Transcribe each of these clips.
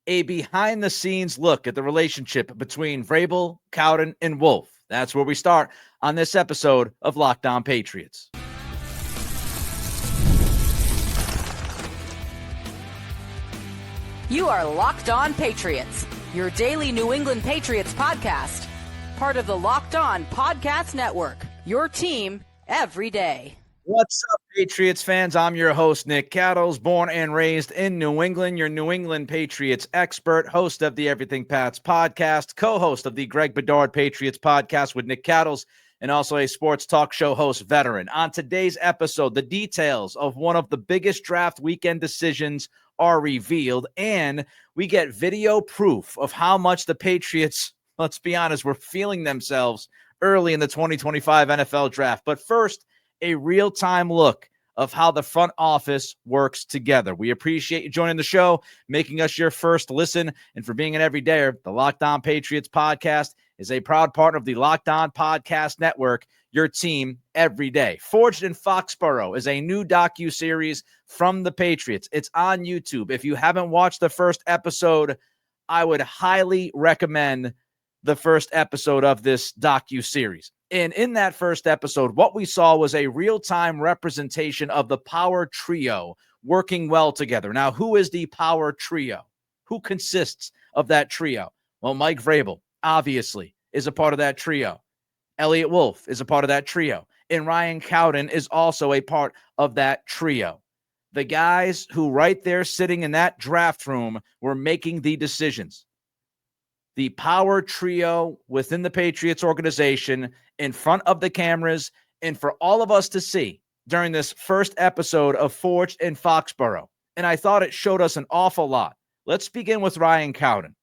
a behind-the-scenes look at the relationship between Vrabel, Cowden, and Wolf. That's where we start on this episode of Locked On Patriots. You are Locked On Patriots, your daily New England Patriots podcast. Part of the Locked On Podcast Network, your team every day. What's up, Patriots fans? I'm your host, Nick Cattles, born and raised in New England, your New England Patriots expert, host of the Everything Pats podcast, co-host of the Greg Bedard Patriots podcast with Nick Cattles, and also a sports talk show host veteran. On today's episode, the details of one of the biggest draft weekend decisions are revealed, and we get video proof of how much the Patriots, let's be honest, were feeling themselves early in the 2025 NFL draft. But first, a real-time look of how the front office works together. We appreciate you joining the show, making us your first listen, and for being an everydayer. The Locked On Patriots podcast is a proud partner of the Locked On Podcast Network, your team every day. Forged in Foxborough is a new docuseries from the Patriots. It's on YouTube. If you haven't watched the first episode, I would highly recommend the first episode of this docuseries. And in that first episode, what we saw was a real-time representation of the power trio working well together. Now, who is the power trio? Who consists of that trio? Well, Mike Vrabel, obviously, is a part of that trio. Eliot Wolf is a part of that trio. And Ryan Cowden is also a part of that trio. The guys who right there sitting in that draft room were making the decisions. The power trio within the Patriots organization in front of the cameras and for all of us to see during this first episode of Forged in Foxborough. And I thought it showed us an awful lot. Let's begin with Ryan Cowden.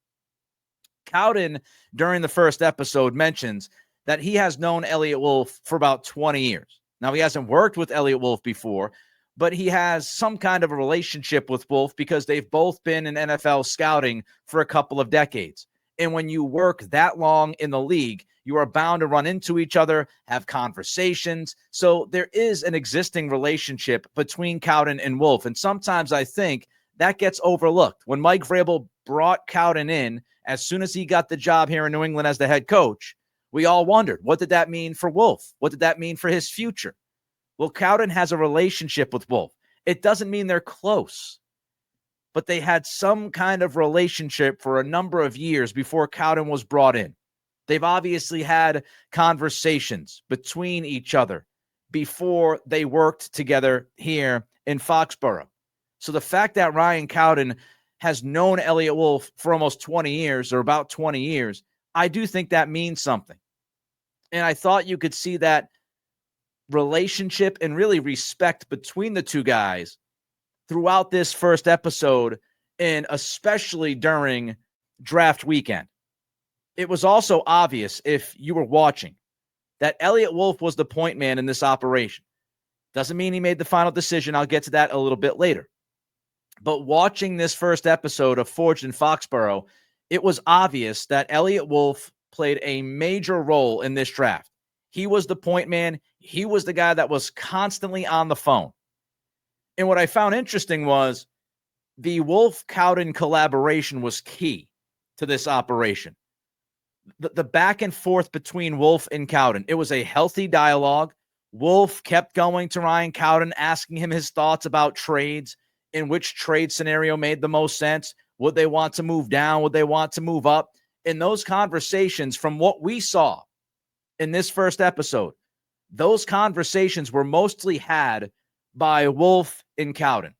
Cowden, during the first episode, mentions that he has known Eliot Wolf for about 20 years. Now, he hasn't worked with Eliot Wolf before, but he has some kind of a relationship with Wolf because they've both been in NFL scouting for a couple of decades. And when you work that long in the league, you are bound to run into each other, have conversations. So there is an existing relationship between Cowden and Wolf. And sometimes I think that gets overlooked. When Mike Vrabel brought Cowden in, as soon as he got the job here in New England as the head coach, we all wondered, what did that mean for Wolf? What did that mean for his future? Well, Cowden has a relationship with Wolf. It doesn't mean they're close, but they had some kind of relationship for a number of years before Cowden was brought in. They've obviously had conversations between each other before they worked together here in Foxborough. So the fact that Ryan Cowden has known Eliot Wolf for almost 20 years or about 20 years, I do think that means something. And I thought you could see that relationship and really respect between the two guys throughout this first episode, and especially during draft weekend. It was also obvious, if you were watching, that Eliot Wolf was the point man in this operation. Doesn't mean he made the final decision. I'll get to that a little bit later. But watching this first episode of Forged in Foxborough, it was obvious that Eliot Wolf played a major role in this draft. He was the point man. He was the guy that was constantly on the phone. And what I found interesting was the Wolf-Cowden collaboration was key to this operation. The back and forth between Wolf and Cowden, it was a healthy dialogue. Wolf kept going to Ryan Cowden, asking him his thoughts about trades, in which trade scenario made the most sense. Would they want to move down? Would they want to move up? In those conversations, from what we saw in this first episode, those conversations were mostly had by Wolf and Cowden.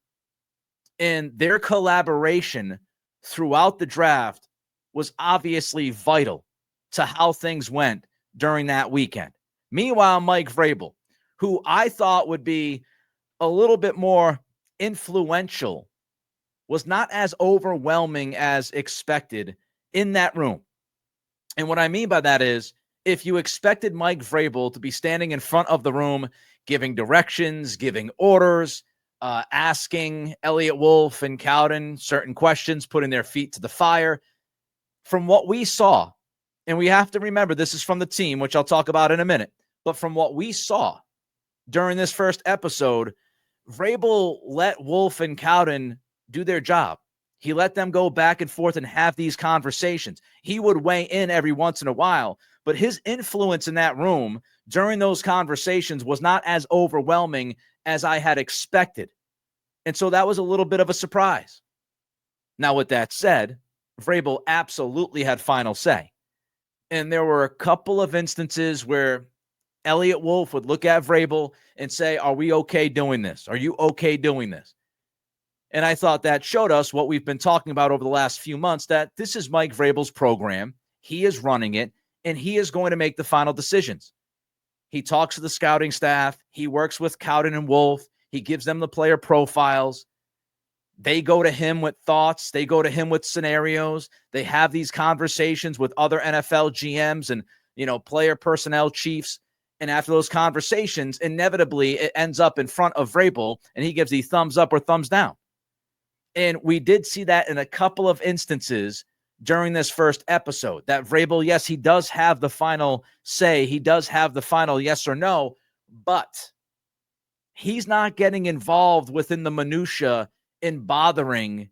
And their collaboration throughout the draft was obviously vital to how things went during that weekend. Meanwhile, Mike Vrabel, who I thought would be a little bit more influential, was not as overwhelming as expected in that room. And what I mean by that is, if you expected Mike Vrabel to be standing in front of the room, giving directions, giving orders, asking Eliot Wolf and Cowden certain questions, putting their feet to the fire, from what we saw, and we have to remember this is from the team, which I'll talk about in a minute, but from what we saw during this first episode, Vrabel let Wolf and Cowden do their job. He let them go back and forth and have these conversations. He would weigh in every once in a while, but his influence in that room during those conversations was not as overwhelming as I had expected. And so that was a little bit of a surprise. Now, with that said, Vrabel absolutely had final say. And there were a couple of instances where Eliot Wolf would look at Vrabel and say, are we okay doing this? Are you okay doing this? And I thought that showed us what we've been talking about over the last few months, that this is Mike Vrabel's program. He is running it, and he is going to make the final decisions. He talks to the scouting staff. He works with Cowden and Wolf. He gives them the player profiles. They go to him with thoughts. They go to him with scenarios. They have these conversations with other NFL GMs and, player personnel chiefs. And after those conversations, inevitably it ends up in front of Vrabel, and he gives the thumbs up or thumbs down. And we did see that in a couple of instances during this first episode, that Vrabel, yes, he does have the final say. He does have the final yes or no, but he's not getting involved within the minutia in bothering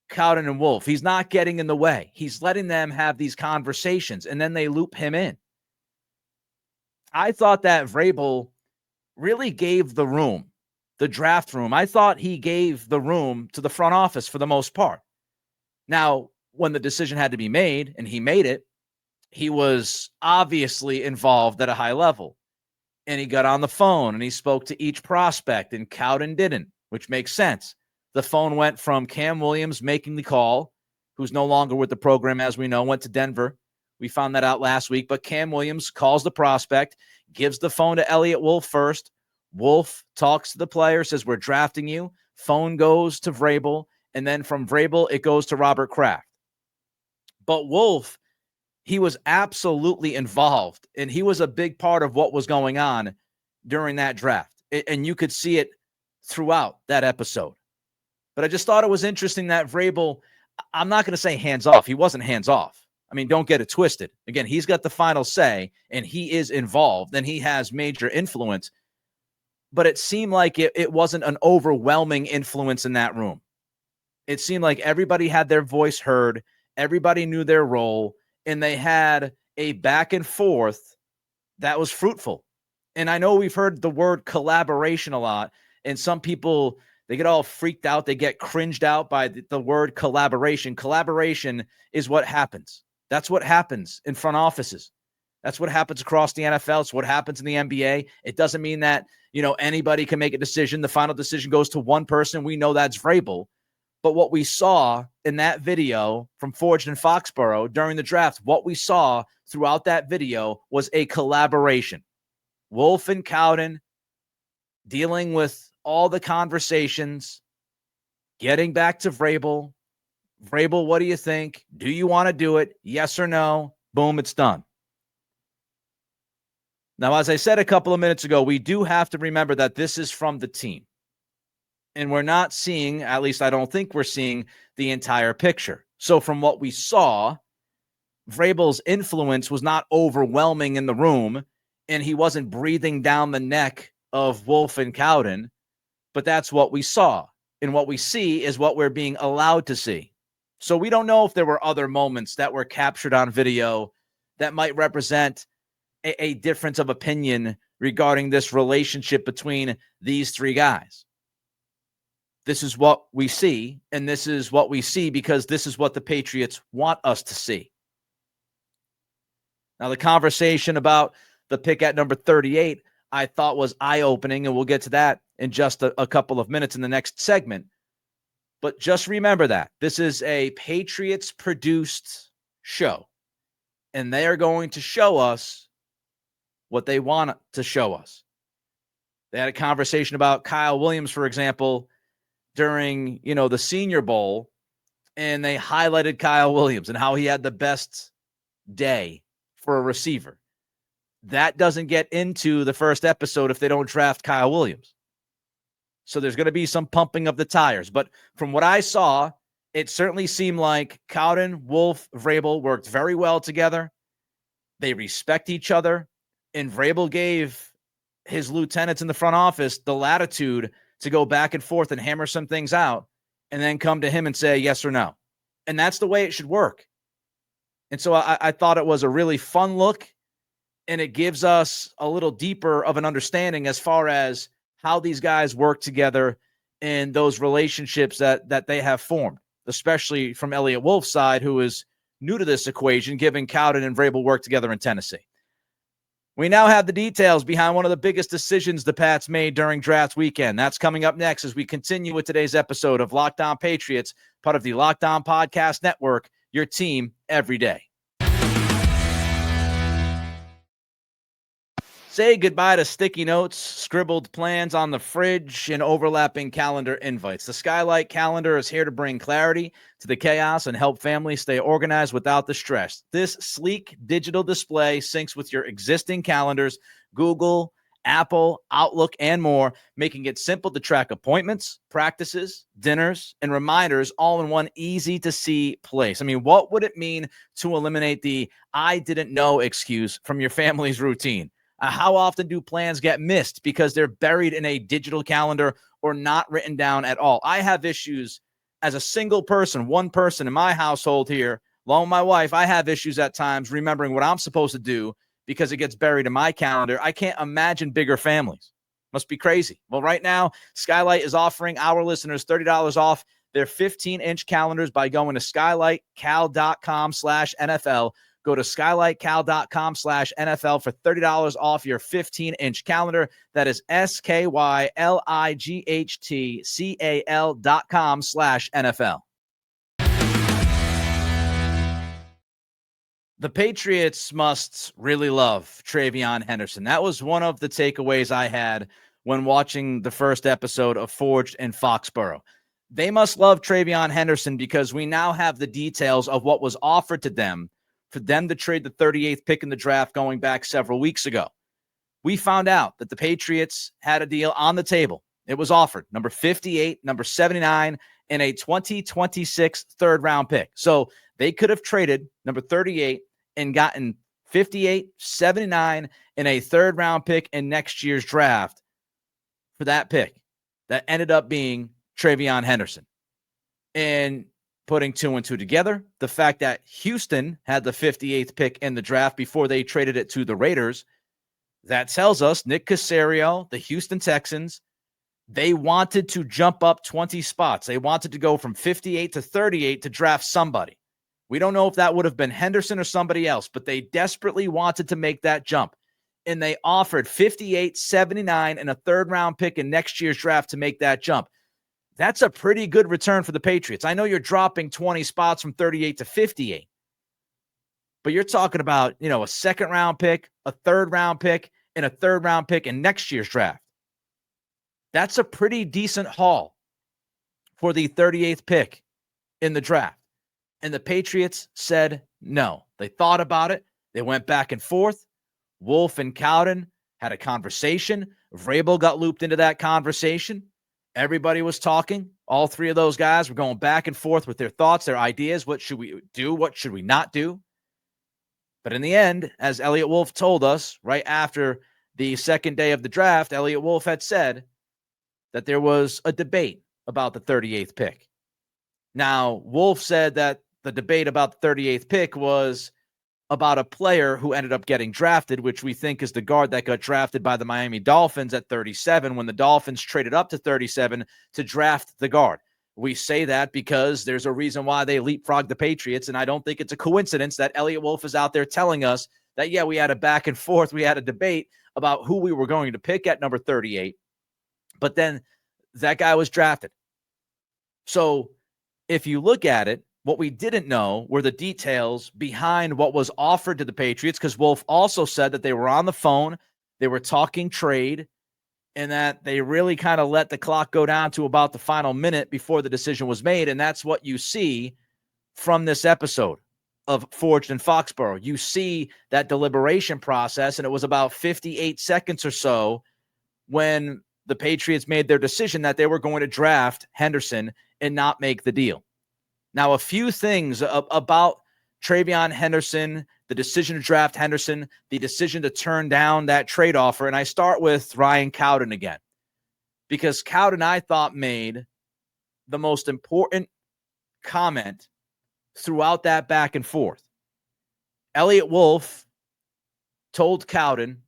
Cowden and Wolf. He's not getting in the way. He's letting them have these conversations, and then they loop him in. I thought that Vrabel really gave the room, the draft room. I thought he gave the room to the front office for the most part. Now, when the decision had to be made, and he made it, he was obviously involved at a high level. And he got on the phone and he spoke to each prospect, and Cowden didn't, which makes sense. The phone went from Cam Williams making the call, who's no longer with the program, as we know, went to Denver. We found that out last week. But Cam Williams calls the prospect, gives the phone to Eliot Wolf first. Wolf talks to the player, says, we're drafting you. Phone goes to Vrabel. And then from Vrabel, it goes to Robert Kraft. But Wolf, he was absolutely involved, and he was a big part of what was going on during that draft. And you could see it throughout that episode. But I just thought it was interesting that Vrabel, I'm not going to say hands off. He wasn't hands off. I mean, don't get it twisted. Again, he's got the final say, and he is involved, and he has major influence. But it seemed like it wasn't an overwhelming influence in that room. It seemed like everybody had their voice heard. Everybody knew their role, and they had a back and forth that was fruitful. And I know we've heard the word collaboration a lot, and some people, they get all freaked out. They get cringed out by the word collaboration. Collaboration is what happens. That's what happens in front offices. That's what happens across the NFL. It's what happens in the NBA. It doesn't mean that, anybody can make a decision. The final decision goes to one person. We know that's Vrabel. But what we saw in that video from Forged in Foxborough during the draft, what we saw throughout that video was a collaboration. Wolf and Cowden dealing with all the conversations, getting back to Vrabel. Vrabel, what do you think? Do you want to do it? Yes or no? Boom, it's done. Now, as I said a couple of minutes ago, we do have to remember that this is from the team. And we're not seeing, at least I don't think we're seeing, the entire picture. So from what we saw, Vrabel's influence was not overwhelming in the room, and he wasn't breathing down the neck of Wolf and Cowden, but that's what we saw. And what we see is what we're being allowed to see. So we don't know if there were other moments that were captured on video that might represent a difference of opinion regarding this relationship between these three guys. This is what we see, and this is what we see because this is what the Patriots want us to see. Now, the conversation about the pick at number 38, I thought was eye-opening, and we'll get to that in just a couple of minutes in the next segment. But just remember that. This is a Patriots-produced show, and they are going to show us what they want to show us. They had a conversation about Kyle Williams, for example, during, the Senior Bowl, and they highlighted Kyle Williams and how he had the best day for a receiver. That doesn't get into the first episode if they don't draft Kyle Williams. So there's going to be some pumping of the tires. But from what I saw, it certainly seemed like Cowden, Wolf, Vrabel worked very well together. They respect each other. And Vrabel gave his lieutenants in the front office the latitude to go back and forth and hammer some things out and then come to him and say yes or no. And that's the way it should work. And so I thought it was a really fun look, and it gives us a little deeper of an understanding as far as how these guys work together and those relationships that they have formed, especially from Eliot Wolf's side, who is new to this equation, given Cowden and Vrabel work together in Tennessee. We now have the details behind one of the biggest decisions the Pats made during draft weekend. That's coming up next as we continue with today's episode of Locked On Patriots, part of the Locked On Podcast Network, your team every day. Say goodbye to sticky notes, scribbled plans on the fridge, and overlapping calendar invites. The Skylight Calendar is here to bring clarity to the chaos and help families stay organized without the stress. This sleek digital display syncs with your existing calendars, Google, Apple, Outlook, and more, making it simple to track appointments, practices, dinners, and reminders all in one easy-to-see place. I mean, what would it mean to eliminate the "I didn't know" excuse from your family's routine? How often do plans get missed because they're buried in a digital calendar or not written down at all? I have issues as a single person, one person in my household here, along with my wife. I have issues at times remembering what I'm supposed to do because it gets buried in my calendar. I can't imagine bigger families. Must be crazy. Well, right now, Skylight is offering our listeners $30 off their 15-inch calendars by going to skylightcal.com/NFL. Go to skylightcal.com/NFL for $30 off your 15-inch calendar. That is skylightcal.com/NFL. The Patriots must really love TreVeyon Henderson. That was one of the takeaways I had when watching the first episode of Forged in Foxborough. They must love TreVeyon Henderson because we now have the details of what was offered to them for them to trade the 38th pick in the draft going back several weeks ago. We found out that the Patriots had a deal on the table. It was offered number 58, number 79, and a 2026 third-round pick. So they could have traded number 38 and gotten 58, 79, and a third-round pick in next year's draft for that pick. That ended up being TreVeyon Henderson. And putting two and two together, the fact that Houston had the 58th pick in the draft before they traded it to the Raiders, that tells us Nick Caserio, the Houston Texans, they wanted to jump up 20 spots. They wanted to go from 58 to 38 to draft somebody. We don't know if that would have been Henderson or somebody else, but they desperately wanted to make that jump. And they offered 58, 79, and a third-round pick in next year's draft to make that jump. That's a pretty good return for the Patriots. I know you're dropping 20 spots from 38 to 58, but you're talking about, a second-round pick, a third-round pick, and a third-round pick in next year's draft. That's a pretty decent haul for the 38th pick in the draft. And the Patriots said no. They thought about it. They went back and forth. Wolf and Cowden had a conversation. Vrabel got looped into that conversation. Everybody was talking. All three of those guys were going back and forth with their thoughts, their ideas. What should we do? What should we not do? But in the end, as Eliot Wolf told us right after the second day of the draft, Eliot Wolf had said that there was a debate about the 38th pick. Now, Wolf said that the debate about the 38th pick was about a player who ended up getting drafted, which we think is the guard that got drafted by the Miami Dolphins at 37 when the Dolphins traded up to 37 to draft the guard. We say that because there's a reason why they leapfrogged the Patriots, and I don't think it's a coincidence that Eliot Wolf is out there telling us that, yeah, we had a back and forth, we had a debate about who we were going to pick at number 38, but then that guy was drafted. So if you look at it, what we didn't know were the details behind what was offered to the Patriots, because Wolf also said that they were on the phone, they were talking trade, and that they really kind of let the clock go down to about the final minute before the decision was made. And that's what you see from this episode of Forged in Foxborough. You see that deliberation process, and it was about 58 seconds or so when the Patriots made their decision that they were going to draft Henderson and not make the deal. Now, a few things about TreVeyon Henderson, the decision to draft Henderson, the decision to turn down that trade offer. And I start with Ryan Cowden again, because Cowden, I thought, made the most important comment throughout that back and forth. Eliot Wolf told Cowden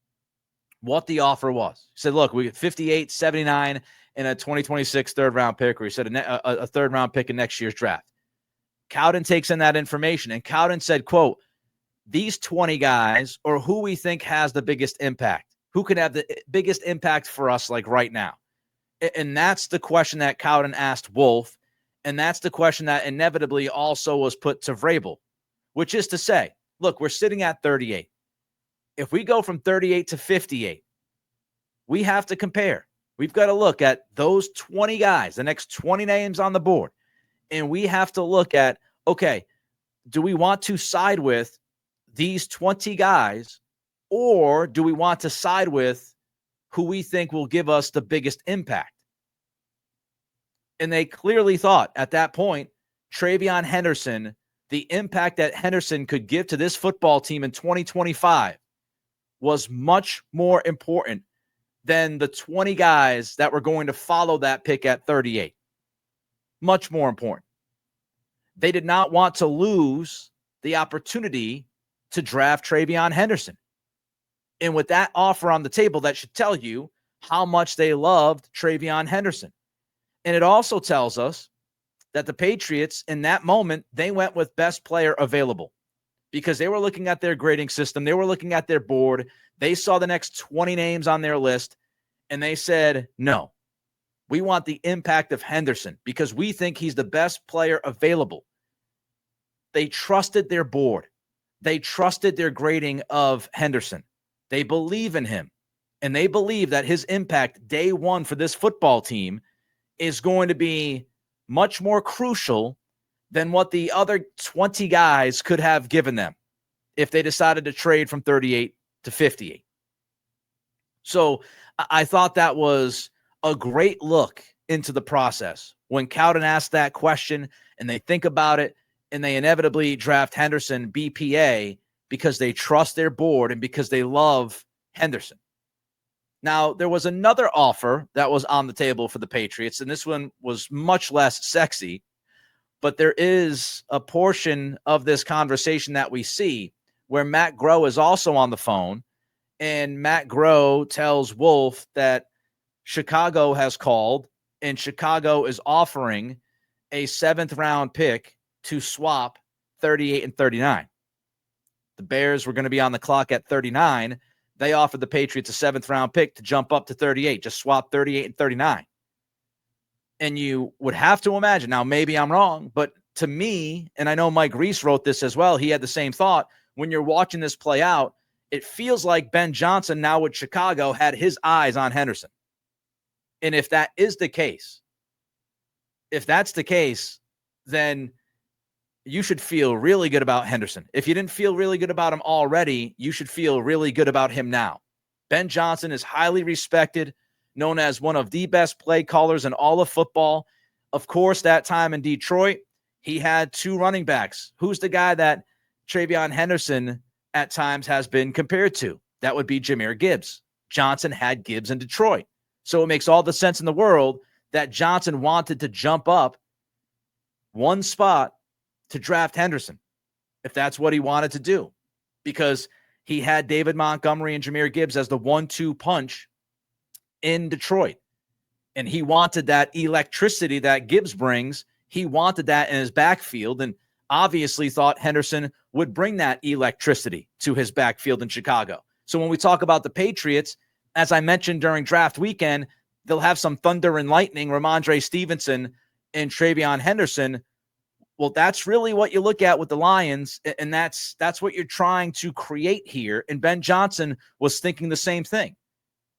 what the offer was. He said, look, we get 58, 79 in a 2026 third-round pick, or he said a third-round pick in next year's draft. Cowden takes in that information, and Cowden said, quote, these 20 guys, or who we think has the biggest impact, who can have the biggest impact for us like right now. And that's the question that Cowden asked Wolf, and that's the question that inevitably also was put to Vrabel, which is to say, look, we're sitting at 38. If we go from 38 to 58, we have to compare. We've got to look at those 20 guys, the next 20 names on the board, and we have to look at, okay, do we want to side with these 20 guys, or do we want to side with who we think will give us the biggest impact? And they clearly thought at that point, TreVeyon Henderson, the impact that Henderson could give to this football team in 2025 was much more important than the 20 guys that were going to follow that pick at 38. Much more important. They did not want to lose the opportunity to draft TreVeyon Henderson. And with that offer on the table, that should tell you how much they loved TreVeyon Henderson. And it also tells us that the Patriots, in that moment, they went with best player available because they were looking at their grading system. They were looking at their board. They saw the next 20 names on their list, and they said, no, we want the impact of Henderson because we think he's the best player available. They trusted their board. They trusted their grading of Henderson. They believe in him, and they believe that his impact day one for this football team is going to be much more crucial than what the other 20 guys could have given them if they decided to trade from 38 to 58. So I thought that was a great look into the process when Cowden asked that question and they think about it and they inevitably draft Henderson BPA because they trust their board and because they love Henderson. Now, there was another offer that was on the table for the Patriots, and this one was much less sexy, but there is a portion of this conversation that we see where Matt Groh is also on the phone, and Matt Groh tells Wolf that Chicago has called, and Chicago is offering a 7th-round pick to swap 38 and 39. The Bears were going to be on the clock at 39. They offered the Patriots a 7th-round pick to jump up to 38, just swap 38 and 39. And you would have to imagine, now maybe I'm wrong, but to me, and I know Mike Reese wrote this as well, he had the same thought, when you're watching this play out, it feels like Ben Johnson now with Chicago had his eyes on Henderson. And if that is the case, if that's the case, then you should feel really good about Henderson. If you didn't feel really good about him already, you should feel really good about him now. Ben Johnson is highly respected, known as one of the best play callers in all of football. Of course, that time in Detroit, he had 2 running backs. Who's the guy that TreVeyon Henderson at times has been compared to? That would be Jahmyr Gibbs. Johnson had Gibbs in Detroit. So it makes all the sense in the world that Johnson wanted to jump up one spot to draft Henderson, if that's what he wanted to do, because he had David Montgomery and Jahmyr Gibbs as the 1-2 punch in Detroit. And he wanted that electricity that Gibbs brings. He wanted that in his backfield and obviously thought Henderson would bring that electricity to his backfield in Chicago. So when we talk about the Patriots, as I mentioned during draft weekend, they'll have some thunder and lightning, Ramondre Stevenson and TreVeyon Henderson. Well, that's really what you look at with the Lions, and that's what you're trying to create here. And Ben Johnson was thinking the same thing.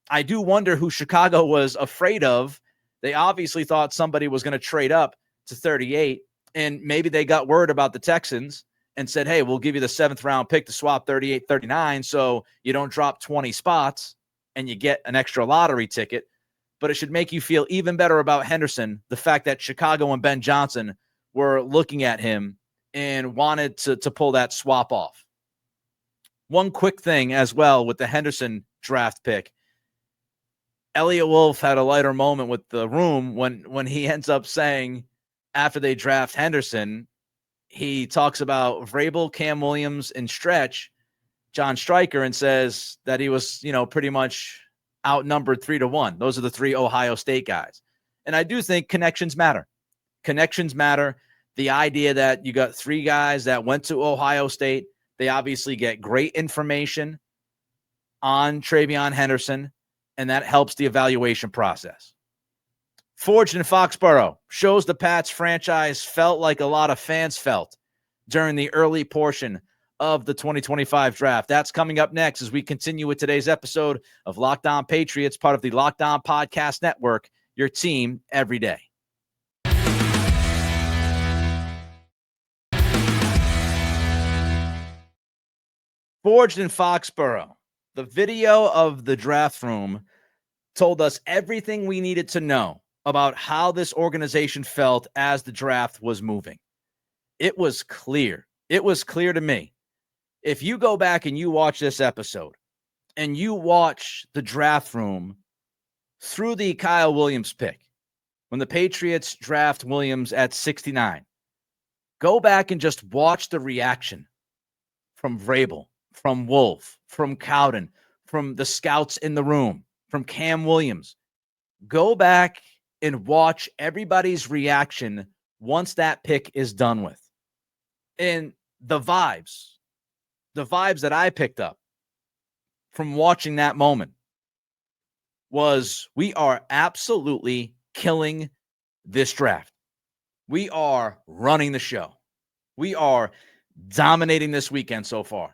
I do wonder who Chicago was afraid of. They obviously thought somebody was going to trade up to 38, and maybe they got word about the Texans and said, hey, we'll give you the 7th-round pick to swap 38, 39 so you don't drop 20 spots and you get an extra lottery ticket. But it should make you feel even better about Henderson, the fact that Chicago and Ben Johnson were looking at him and wanted to pull that swap off. One quick thing as well with the Henderson draft pick. Eliot Wolf had a lighter moment with the room when he ends up saying after they draft Henderson, he talks about Vrabel, Cam Williams, and Stretch, John Stryker, and says that he was, pretty much outnumbered 3-1. Those are the three Ohio State guys. And I do think connections matter. Connections matter. The idea that you got three guys that went to Ohio State, they obviously get great information on TreVeyon Henderson, and that helps the evaluation process. Forged in Foxborough shows the Pats franchise felt like a lot of fans felt during the early portion of the 2025 draft. That's coming up next as we continue with today's episode of Locked On Patriots, part of the Locked On Podcast Network, your team every day. Forged in Foxborough, the video of the draft room told us everything we needed to know about how this organization felt as the draft was moving. It was clear. It was clear to me. If you go back and you watch this episode and you watch the draft room through the Kyle Williams pick, when the Patriots draft Williams at 69, go back and just watch the reaction from Vrabel, from Wolf, from Cowden, from the scouts in the room, from Cam Williams. Go back and watch everybody's reaction once that pick is done with. And the vibes that I picked up from watching that moment was we are absolutely killing this draft. We are running the show. We are dominating this weekend so far.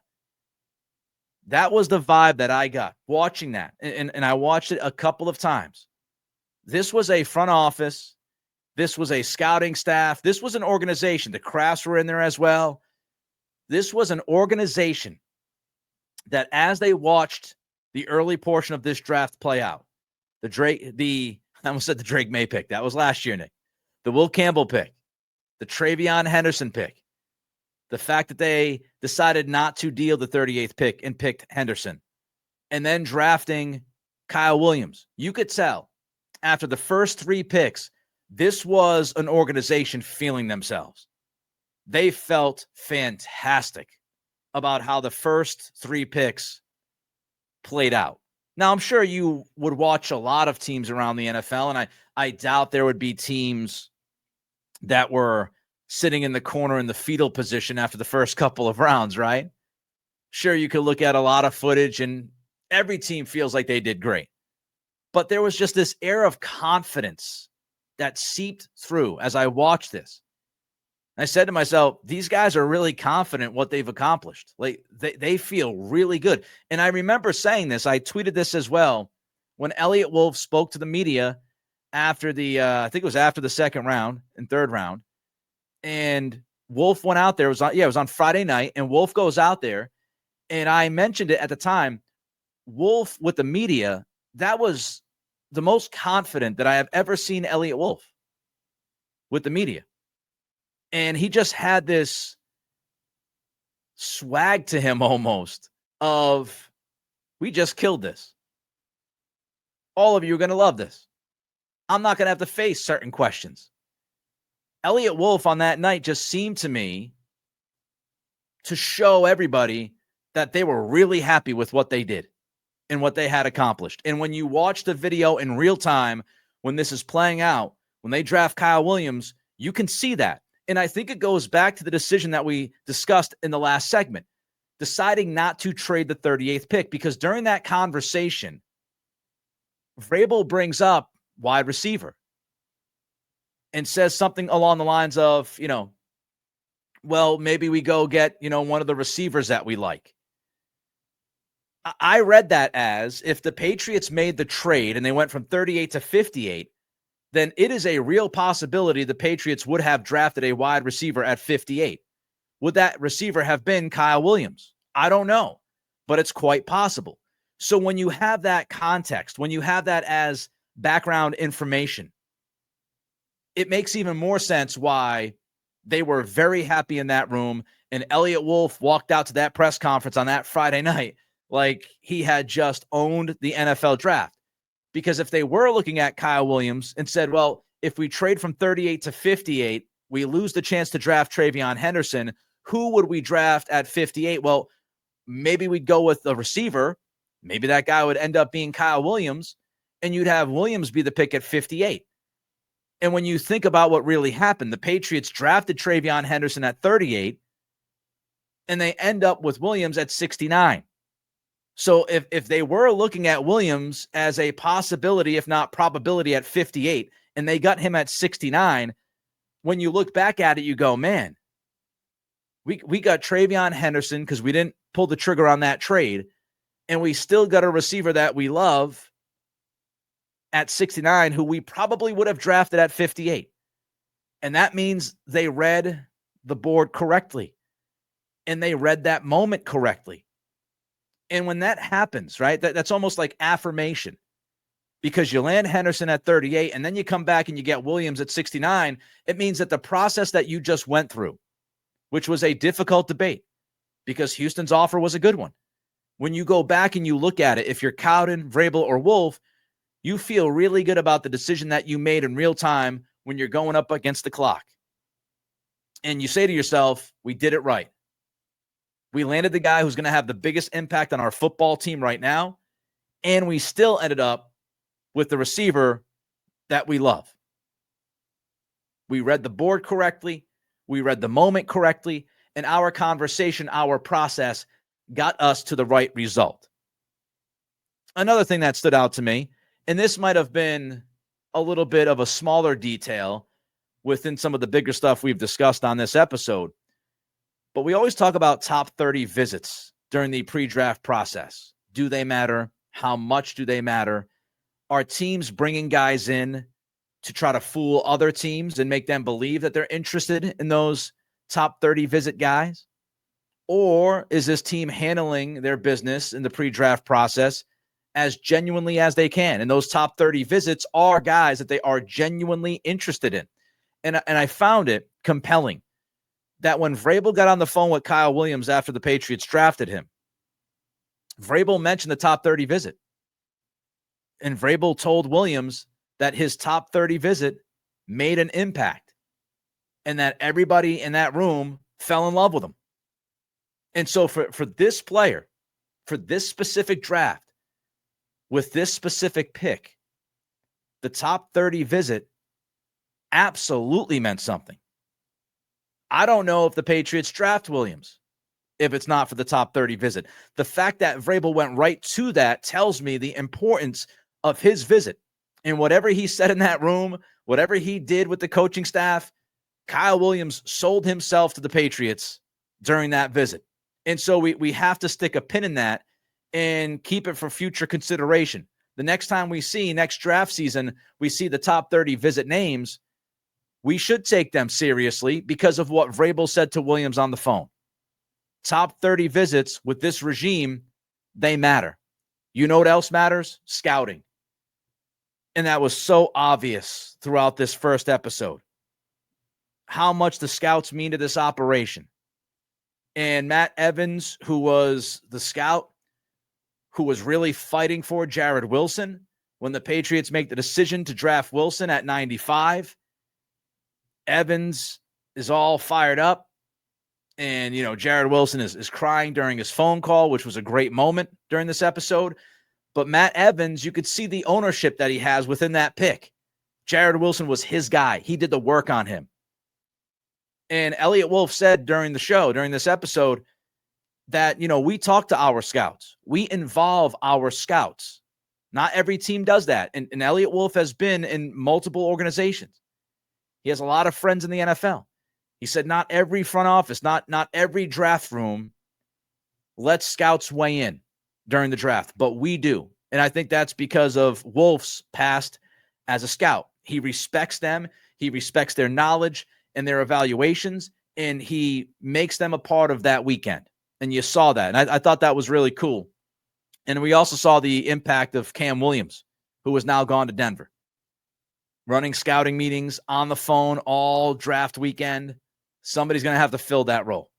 That was the vibe that I got watching that. And I watched it a couple of times. This was a front office. This was a scouting staff. This was an organization. The Crafts were in there as well. This was an organization that as they watched the early portion of this draft play out, I almost said the Drake May pick. That was last year, Nick. The Will Campbell pick, the TreVeyon Henderson pick, the fact that they decided not to deal the 38th pick and picked Henderson, and then drafting Kyle Williams. You could tell after the first three picks, this was an organization feeling themselves. They felt fantastic about how the first three picks played out. Now, I'm sure you would watch a lot of teams around the NFL, and I doubt there would be teams that were sitting in the corner in the fetal position after the first couple of rounds, right? Sure, you could look at a lot of footage, and every team feels like they did great. But there was just this air of confidence that seeped through as I watched this. I said to myself, these guys are really confident what they've accomplished. Like they feel really good. And I remember saying this. I tweeted this as well when Eliot Wolf spoke to the media after I think it was after the second round and third round. And Wolf went out there. It was on Friday night. And Wolf goes out there. And I mentioned it at the time. Wolf with the media, that was the most confident that I have ever seen Eliot Wolf with the media. And he just had this swag to him almost of, we just killed this. All of you are going to love this. I'm not going to have to face certain questions. Eliot Wolf on that night just seemed to me to show everybody that they were really happy with what they did and what they had accomplished. And when you watch the video in real time, when this is playing out, when they draft Kyle Williams, you can see that. And I think it goes back to the decision that we discussed in the last segment, deciding not to trade the 38th pick, because during that conversation, Vrabel brings up wide receiver and says something along the lines of, well, maybe we go get, one of the receivers that we like. I read that as if the Patriots made the trade and they went from 38 to 58, then it is a real possibility the Patriots would have drafted a wide receiver at 58. Would that receiver have been Kyle Williams? I don't know, but it's quite possible. So when you have that context, when you have that as background information, it makes even more sense why they were very happy in that room. And Eliot Wolf walked out to that press conference on that Friday night like he had just owned the NFL draft. Because if they were looking at Kyle Williams and said, well, if we trade from 38 to 58, We lose the chance to draft TreVeyon Henderson. Who would we draft at 58? Well, maybe we'd go with the receiver. Maybe that guy would end up being Kyle Williams, and you'd have Williams be the pick at 58. And when you think about what really happened, the Patriots drafted TreVeyon Henderson at 38, and they end up with Williams at 69. So if they were looking at Williams as a possibility, if not probability, at 58, and they got him at 69, when you look back at it, you go, man, we got TreVeyon Henderson because we didn't pull the trigger on that trade, and we still got a receiver that we love at 69 who we probably would have drafted at 58. And that means they read the board correctly, and they read that moment correctly. And when that happens, right, that's almost like affirmation, because you land Henderson at 38 and then you come back and you get Williams at 69. It means that the process that you just went through, which was a difficult debate because Houston's offer was a good one. When you go back and you look at it, if you're Cowden, Vrabel, or Wolf, you feel really good about the decision that you made in real time when you're going up against the clock. And you say to yourself, we did it right. We landed the guy who's going to have the biggest impact on our football team right now, and we still ended up with the receiver that we love. We read the board correctly. We read the moment correctly, and our conversation, our process got us to the right result. Another thing that stood out to me, and this might have been a little bit of a smaller detail within some of the bigger stuff we've discussed on this episode, but we always talk about top 30 visits during the pre-draft process. Do they matter? How much do they matter? Are teams bringing guys in to try to fool other teams and make them believe that they're interested in those top 30 visit guys? Or is this team handling their business in the pre-draft process as genuinely as they can? And those top 30 visits are guys that they are genuinely interested in. And I found it compelling that when Vrabel got on the phone with Kyle Williams after the Patriots drafted him, Vrabel mentioned the top 30 visit. And Vrabel told Williams that his top 30 visit made an impact and that everybody in that room fell in love with him. And so for this player, for this specific draft, with this specific pick, the top 30 visit absolutely meant something. I don't know if the Patriots draft Williams if it's not for the top 30 visit. The fact that Vrabel went right to that tells me the importance of his visit. And whatever he said in that room, whatever he did with the coaching staff, Kyle Williams sold himself to the Patriots during that visit. And so we have to stick a pin in that and keep it for future consideration. The next time next draft season, we see the top 30 visit names, we should take them seriously because of what Vrabel said to Williams on the phone. Top 30 visits with this regime, they matter. You know what else matters? Scouting. And that was so obvious throughout this first episode. How much the scouts mean to this operation. And Matt Evans, who was the scout, who was really fighting for Jared Wilson when the Patriots make the decision to draft Wilson at 95. Evans is all fired up. And, Jared Wilson is crying during his phone call, which was a great moment during this episode. But Matt Evans, you could see the ownership that he has within that pick. Jared Wilson was his guy. He did the work on him. And Eliot Wolf said during the show, during this episode, that, we talk to our scouts. We involve our scouts. Not every team does that. And Eliot Wolf has been in multiple organizations. He has a lot of friends in the NFL. He said not every front office, not every draft room lets scouts weigh in during the draft, but we do. And I think that's because of Wolf's past as a scout. He respects them. He respects their knowledge and their evaluations, and he makes them a part of that weekend. And you saw that. And I thought that was really cool. And we also saw the impact of Cam Williams, who has now gone to Denver, running scouting meetings on the phone all draft weekend. Somebody's going to have to fill that role.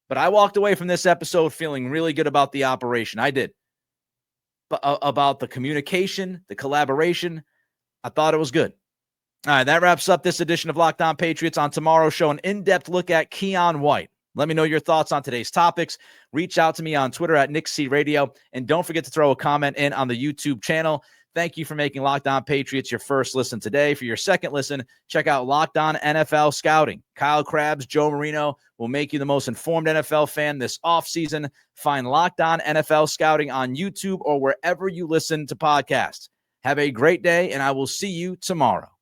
But I walked away from this episode feeling really good about the operation. I did. But about the communication, the collaboration, I thought it was good. All right, that wraps up this edition of Locked On Patriots. On tomorrow's show, an in-depth look at Keion White. Let me know your thoughts on today's topics. Reach out to me on Twitter at NickCRadio. And don't forget to throw a comment in on the YouTube channel. Thank you for making Locked On Patriots your first listen today. For your second listen, check out Locked On NFL Scouting. Kyle Krabs, Joe Marino will make you the most informed NFL fan this offseason. Find Locked On NFL Scouting on YouTube or wherever you listen to podcasts. Have a great day, and I will see you tomorrow.